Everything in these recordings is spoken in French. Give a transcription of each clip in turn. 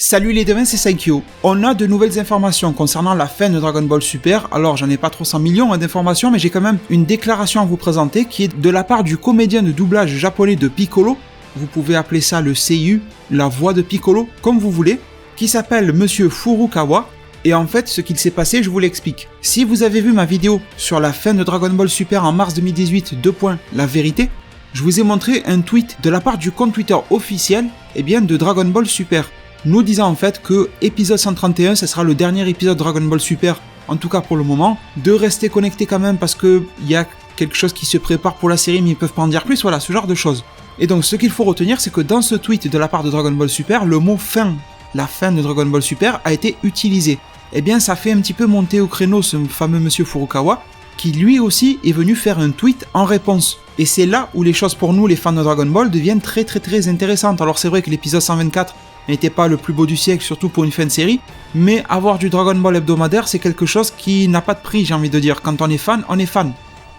Salut les devins, c'est Saikyo. On a de nouvelles informations concernant la fin de Dragon Ball Super. Alors j'en ai pas 300 millions d'informations, mais j'ai quand même une déclaration à vous présenter qui est de la part du comédien de doublage japonais de Piccolo. Vous pouvez appeler ça le Seiyu, la voix de Piccolo, comme vous voulez, qui s'appelle Monsieur Furukawa. Et en fait, ce qu'il s'est passé, je vous l'explique. Si vous avez vu ma vidéo sur la fin de Dragon Ball Super en mars 2018, la vérité, je vous ai montré un tweet de la part du compte Twitter officiel de Dragon Ball Super, nous disant en fait que épisode 131, ce sera le dernier épisode Dragon Ball Super, en tout cas pour le moment, de rester connecté quand même parce que il y a quelque chose qui se prépare pour la série mais ils peuvent pas en dire plus, voilà, ce genre de choses. Et donc ce qu'il faut retenir, c'est que dans ce tweet de la part de Dragon Ball Super, le mot fin, la fin de Dragon Ball Super a été utilisé. Eh bien ça fait un petit peu monter au créneau ce fameux monsieur Furukawa, qui lui aussi est venu faire un tweet en réponse. Et c'est là où les choses pour nous, les fans de Dragon Ball, deviennent très intéressantes. Alors c'est vrai que l'épisode 124 n'était pas le plus beau du siècle, surtout pour une fin de série, mais avoir du Dragon Ball hebdomadaire, c'est quelque chose qui n'a pas de prix, j'ai envie de dire. Quand on est fan, on est fan.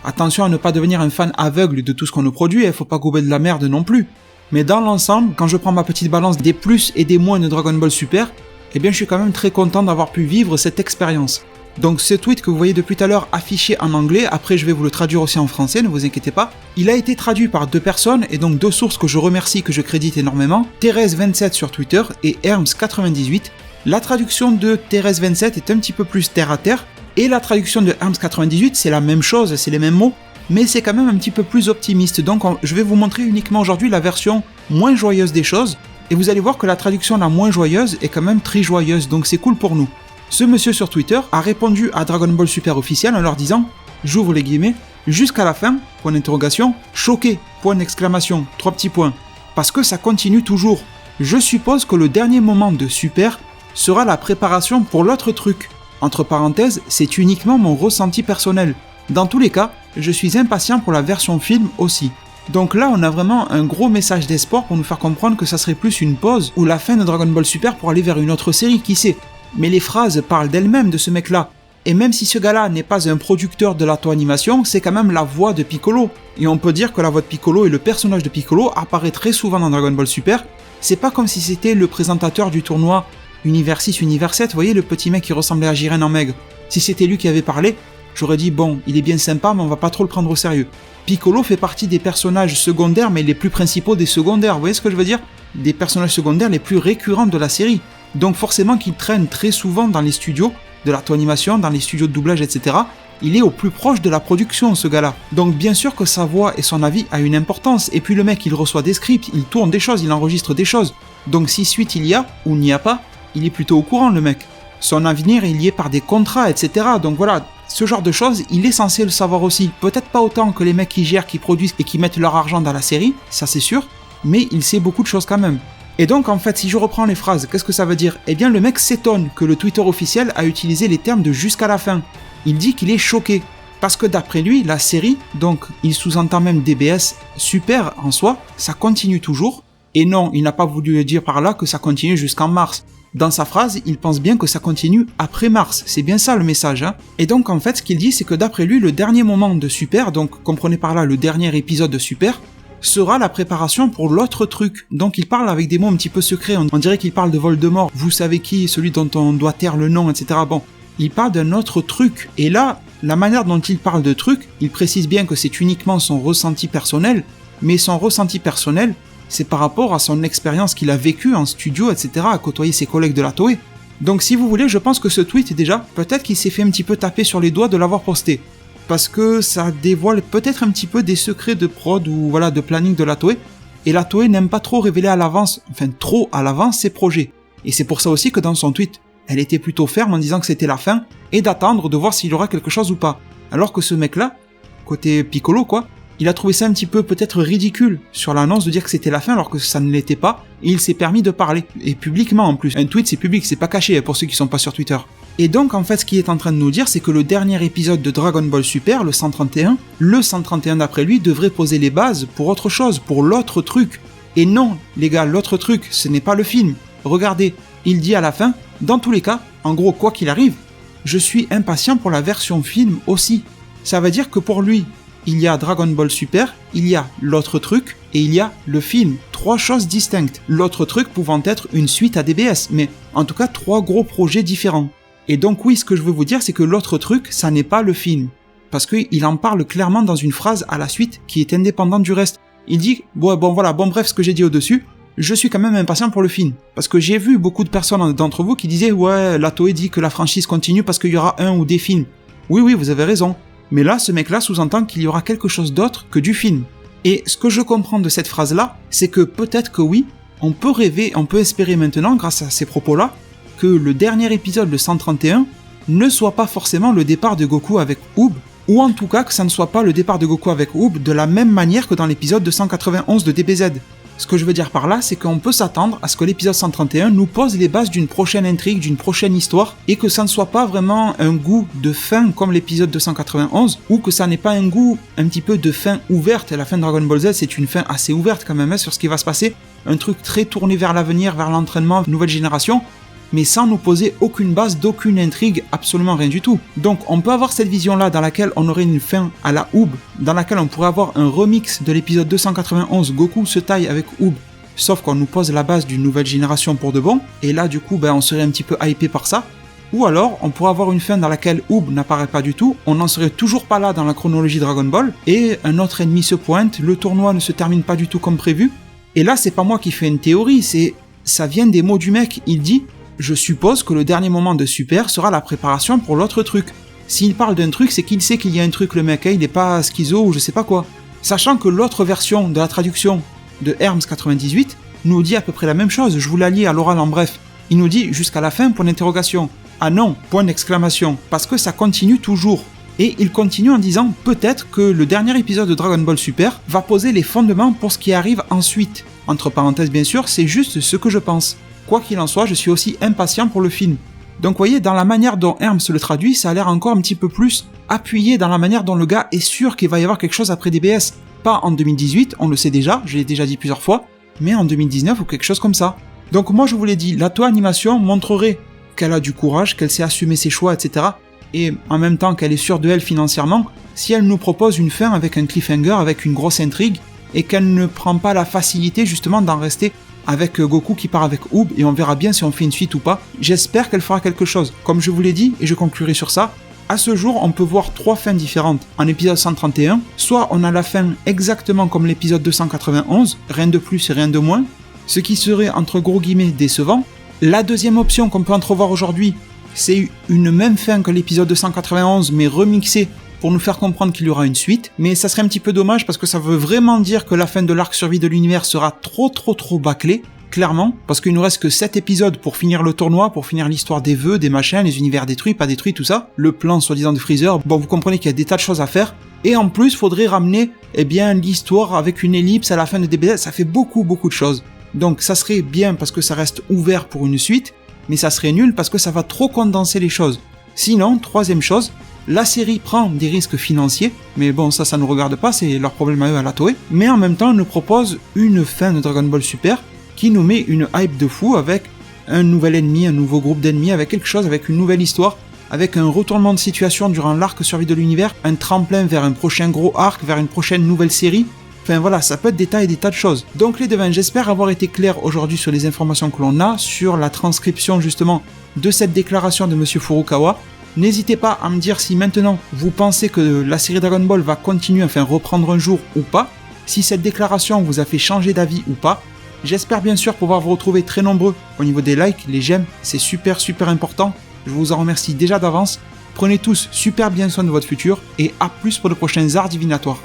Attention à ne pas devenir un fan aveugle de tout ce qu'on nous produit, il faut pas gober de la merde non plus. Mais dans l'ensemble, quand je prends ma petite balance des plus et des moins de Dragon Ball Super, eh bien je suis quand même très content d'avoir pu vivre cette expérience. Donc ce tweet que vous voyez depuis tout à l'heure affiché en anglais, après je vais vous le traduire aussi en français, ne vous inquiétez pas. Il a été traduit par deux personnes, et donc deux sources que je remercie, que je crédite énormément, Thérèse27 sur Twitter et Herms98. La traduction de Thérèse27 est un petit peu plus terre à terre, et la traduction de Herms98 c'est la même chose, c'est les mêmes mots, mais c'est quand même un petit peu plus optimiste. Donc je vais vous montrer uniquement aujourd'hui la version moins joyeuse des choses, et vous allez voir que la traduction la moins joyeuse est quand même très joyeuse, donc c'est cool pour nous. Ce monsieur sur Twitter a répondu à Dragon Ball Super officiel en leur disant, j'ouvre les guillemets, jusqu'à la fin, point d'interrogation, choqué, point d'exclamation, 3 petits points, parce que ça continue toujours. Je suppose que le dernier moment de Super sera la préparation pour l'autre truc. Entre parenthèses, c'est uniquement mon ressenti personnel. Dans tous les cas, je suis impatient pour la version film aussi. Donc là, on a vraiment un gros message d'espoir pour nous faire comprendre que ça serait plus une pause ou la fin de Dragon Ball Super pour aller vers une autre série, qui sait. Mais les phrases parlent d'elles-mêmes de ce mec-là. Et même si ce gars-là n'est pas un producteur de l'auto-animation, c'est quand même la voix de Piccolo. Et on peut dire que la voix de Piccolo et le personnage de Piccolo apparaît très souvent dans Dragon Ball Super. C'est pas comme si c'était le présentateur du tournoi Univers 6, Univers 7, vous voyez le petit mec qui ressemblait à Jiren en maigre. Si c'était lui qui avait parlé, j'aurais dit bon, il est bien sympa mais on va pas trop le prendre au sérieux. Piccolo fait partie des personnages secondaires mais les plus principaux des secondaires, vous voyez ce que je veux dire? Des personnages secondaires les plus récurrents de la série. Donc forcément qu'il traîne très souvent dans les studios de l'auto-animation, dans les studios de doublage, etc. Il est au plus proche de la production, ce gars-là. Donc bien sûr que sa voix et son avis a une importance. Et puis le mec, il reçoit des scripts, il tourne des choses, il enregistre des choses. Donc si suite il y a, ou n'y a pas, il est plutôt au courant, le mec. Son avenir est lié par des contrats, etc. Donc voilà, ce genre de choses, il est censé le savoir aussi. Peut-être pas autant que les mecs qui gèrent, qui produisent et qui mettent leur argent dans la série, ça c'est sûr, mais il sait beaucoup de choses quand même. Et donc en fait, si je reprends les phrases, qu'est-ce que ça veut dire? Eh bien le mec s'étonne que le Twitter officiel a utilisé les termes de jusqu'à la fin. Il dit qu'il est choqué, parce que d'après lui, la série, donc il sous-entend même DBS, Super en soi, ça continue toujours. Et non, il n'a pas voulu dire par là que ça continue jusqu'en mars. Dans sa phrase, il pense bien que ça continue après mars, c'est bien ça le message, hein. Et donc en fait, ce qu'il dit, c'est que d'après lui, le dernier moment de Super, donc comprenez par là le dernier épisode de Super, sera la préparation pour l'autre truc. Donc il parle avec des mots un petit peu secrets, on dirait qu'il parle de Voldemort, vous savez qui, celui dont on doit taire le nom, etc. Bon, il parle d'un autre truc, et là, la manière dont il parle de truc, il précise bien que c'est uniquement son ressenti personnel, mais son ressenti personnel, c'est par rapport à son expérience qu'il a vécue en studio, etc., à côtoyer ses collègues de la Toei. Donc si vous voulez, je pense que ce tweet déjà, peut-être qu'il s'est fait un petit peu taper sur les doigts de l'avoir posté. Parce que ça dévoile peut-être un petit peu des secrets de prod ou voilà de planning de la Toei. Et la Toei n'aime pas trop révéler à l'avance, enfin trop à l'avance ses projets. Et c'est pour ça aussi que dans son tweet, elle était plutôt ferme en disant que c'était la fin et d'attendre de voir s'il y aura quelque chose ou pas. Alors que ce mec-là, côté Piccolo quoi, il a trouvé ça un petit peu peut-être ridicule sur l'annonce de dire que c'était la fin alors que ça ne l'était pas, et il s'est permis de parler, et publiquement en plus. Un tweet c'est public, c'est pas caché pour ceux qui sont pas sur Twitter. Et donc en fait ce qu'il est en train de nous dire c'est que le dernier épisode de Dragon Ball Super, le 131 d'après lui devrait poser les bases pour autre chose, pour l'autre truc. Et non les gars, l'autre truc ce n'est pas le film. Regardez, il dit à la fin, dans tous les cas, en gros quoi qu'il arrive, je suis impatient pour la version film aussi. Ça veut dire que pour lui, il y a Dragon Ball Super, il y a l'autre truc, et il y a le film. 3 choses distinctes. L'autre truc pouvant être une suite à DBS, mais en tout cas 3 gros projets différents. Et donc oui, ce que je veux vous dire, c'est que l'autre truc, ça n'est pas le film. Parce qu'il en parle clairement dans une phrase à la suite qui est indépendante du reste. Il dit, bref, ce que j'ai dit au-dessus, je suis quand même impatient pour le film. Parce que j'ai vu beaucoup de personnes d'entre vous qui disaient, ouais, la Toei dit que la franchise continue parce qu'il y aura un ou des films. Oui, vous avez raison. Mais là, ce mec-là sous-entend qu'il y aura quelque chose d'autre que du film. Et ce que je comprends de cette phrase-là, c'est que peut-être que oui, on peut rêver, on peut espérer maintenant, grâce à ces propos-là, que le dernier épisode, le 131, ne soit pas forcément le départ de Goku avec Oob, ou en tout cas que ça ne soit pas le départ de Goku avec Oob de la même manière que dans l'épisode 291 de DBZ. Ce que je veux dire par là, c'est qu'on peut s'attendre à ce que l'épisode 131 nous pose les bases d'une prochaine intrigue, d'une prochaine histoire, et que ça ne soit pas vraiment un goût de fin comme l'épisode 291, ou que ça n'ait pas un goût un petit peu de fin ouverte. La fin de Dragon Ball Z, c'est une fin assez ouverte quand même, sur ce qui va se passer, un truc très tourné vers l'avenir, vers l'entraînement, nouvelle génération, mais sans nous poser aucune base d'aucune intrigue, absolument rien du tout. Donc on peut avoir cette vision-là dans laquelle on aurait une fin à la Oob, dans laquelle on pourrait avoir un remix de l'épisode 291, Goku se taille avec Oob, sauf qu'on nous pose la base d'une nouvelle génération pour de bon, et là du coup on serait un petit peu hypé par ça. Ou alors on pourrait avoir une fin dans laquelle Oob n'apparaît pas du tout, on n'en serait toujours pas là dans la chronologie Dragon Ball, et un autre ennemi se pointe, le tournoi ne se termine pas du tout comme prévu, et là c'est pas moi qui fais une théorie, ça vient des mots du mec, il dit: je suppose que le dernier moment de Super sera la préparation pour l'autre truc. S'il parle d'un truc, c'est qu'il sait qu'il y a un truc, le mec, il est pas schizo ou je sais pas quoi. Sachant que l'autre version de la traduction de Herms 98 nous dit à peu près la même chose, je vous la lis à l'oral en bref. Il nous dit jusqu'à la fin, point d'interrogation. Ah non, point d'exclamation, parce que ça continue toujours. Et il continue en disant peut-être que le dernier épisode de Dragon Ball Super va poser les fondements pour ce qui arrive ensuite. Entre parenthèses bien sûr, c'est juste ce que je pense. Quoi qu'il en soit, je suis aussi impatient pour le film. Donc vous voyez, dans la manière dont Herms le traduit, ça a l'air encore un petit peu plus appuyé dans la manière dont le gars est sûr qu'il va y avoir quelque chose après DBS. Pas en 2018, on le sait déjà, je l'ai déjà dit plusieurs fois, mais en 2019 ou quelque chose comme ça. Donc moi je vous l'ai dit, la Toei Animation montrerait qu'elle a du courage, qu'elle sait assumer ses choix, etc. Et en même temps qu'elle est sûre d'elle financièrement, si elle nous propose une fin avec un cliffhanger, avec une grosse intrigue, et qu'elle ne prend pas la facilité justement d'en rester avec Goku qui part avec Oob, et on verra bien si on fait une suite ou pas. J'espère qu'elle fera quelque chose. Comme je vous l'ai dit, et je conclurai sur ça, à ce jour, on peut voir 3 fins différentes. En épisode 131, soit on a la fin exactement comme l'épisode 291, rien de plus et rien de moins, ce qui serait entre gros guillemets décevant. La deuxième option qu'on peut entrevoir aujourd'hui, c'est une même fin que l'épisode 291, mais remixée pour nous faire comprendre qu'il y aura une suite, mais ça serait un petit peu dommage parce que ça veut vraiment dire que la fin de l'arc survie de l'univers sera trop bâclée, clairement, parce qu'il nous reste que 7 épisodes pour finir le tournoi, pour finir l'histoire des vœux, des machins, les univers détruits, pas détruits, tout ça, le plan soi-disant de Freezer, bon vous comprenez qu'il y a des tas de choses à faire, et en plus faudrait ramener l'histoire avec une ellipse à la fin de DBZ, ça fait beaucoup de choses. Donc ça serait bien parce que ça reste ouvert pour une suite, mais ça serait nul parce que ça va trop condenser les choses. Sinon, troisième chose, la série prend des risques financiers, mais bon ça nous regarde pas, c'est leur problème à eux à la Toei, mais en même temps elle nous propose une fin de Dragon Ball Super qui nous met une hype de fou avec un nouvel ennemi, un nouveau groupe d'ennemis, avec quelque chose, avec une nouvelle histoire, avec un retournement de situation durant l'arc survie de l'univers, un tremplin vers un prochain gros arc, vers une prochaine nouvelle série. Enfin voilà, ça peut être des tas et des tas de choses. Donc les devins, j'espère avoir été clair aujourd'hui sur les informations que l'on a, sur la transcription justement de cette déclaration de Monsieur Furukawa. N'hésitez pas à me dire si maintenant vous pensez que la série Dragon Ball va continuer, enfin reprendre un jour ou pas, si cette déclaration vous a fait changer d'avis ou pas. J'espère bien sûr pouvoir vous retrouver très nombreux au niveau des likes, les j'aime, c'est super important. Je vous en remercie déjà d'avance. Prenez tous super bien soin de votre futur et à plus pour de prochains arts divinatoires.